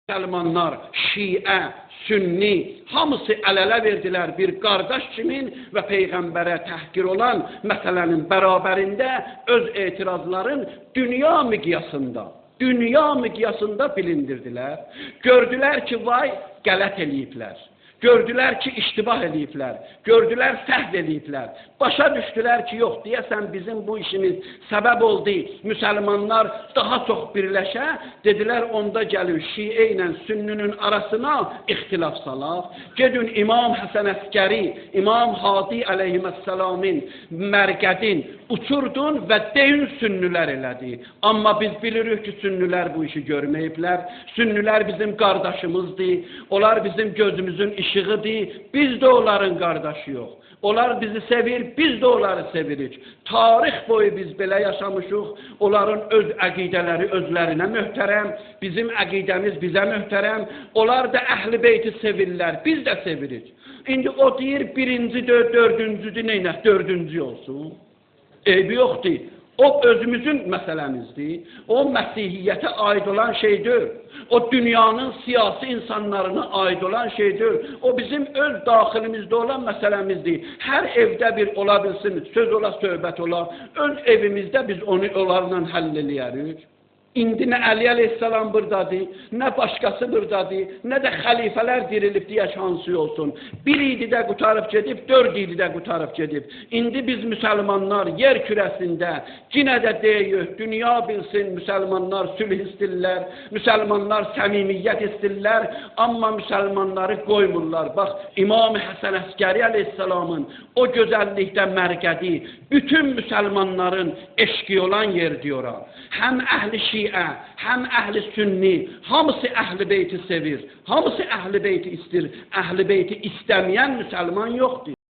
Müslümanlar, Şiə, Sünni, hamısı əl-ələ verdilər bir qardaş kimin və Peyğəmbərə təhqir olan məsələnin bərabərində öz etirazların dünya miqyasında bilindirdilər. Gördülər ki, vay, qələt eləyiblər. Gördülər ki, iştibah eləyiblər. Gördülər, səhv eləyiblər. Başa düşdülər ki, yox, deyəsən bizim bu işimiz səbəb oldu. Müsəlmanlar daha çox birləşə, dedilər, onda gəlin Şiə ilə Sünninin arasına ixtilaf salaq. Gedin İmam Həsən Əskəri, İmam Hadi əleyhissalamın mərqədin uçurdun və deyin Sünnilər elədi. Amma biz bilirik ki, Sünnilər bu işi görməyiblər. Sünnilər bizim qardaşımızdır. Onlar bizim gözümüzün işığıdır. Biz də onların qardaşı yox. Onlar bizi sevir, biz də onları sevirik. Tarix boyu biz belə yaşamışıq. Onların öz əqidələri özlərinə möhtərəm, bizim əqidəmiz bizə möhtərəm. Onlar da Əhl-i Beyti sevirlər, biz də sevirik. İndi o deyir, birincidir, dördüncüdür, neynə? Dördüncü olsun. Eybi yoxdur. O özümüzün məsələmizdir. O Məsihiyyətə aid olan şeydir. O dünyanın siyasi insanlarına aid olan şeydir. O bizim öz daxilimizdə olan məsələmizdir. Hər evdə bir ola bilsin, söz ola, söhbət ola. Öz evimizdə biz onu onlarla həll eləyərik. İndi nə Əli əleyhissalam buradadır, nə başqası buradadır, nə də xəlifələr dirilib deyək hansı olsun. Bir idi də qutarıb gedib, 4 idi də qutarıb gedib. İndi biz müsəlmanlar yer kürəsində yenə də deyək, dünya bilsin, müsəlmanlar sülh istirlər, müsəlmanlar səmimiyyət istirlər, amma müsəlmanları qoymurlar. Bax, İmam Həsən Əskəri əleyhissalamın o gözəllikdə mərqədi, bütün müsəlmanların eşqi olan yer diyorlar. Həm Əhl-i Şiə, həm Əhl-i Sünni, hamısı Əhl-i Beyti sevir, hamısı Əhl-i Beyti istir, Əhl-i Beyti istəməyən müsəlman yoxdur.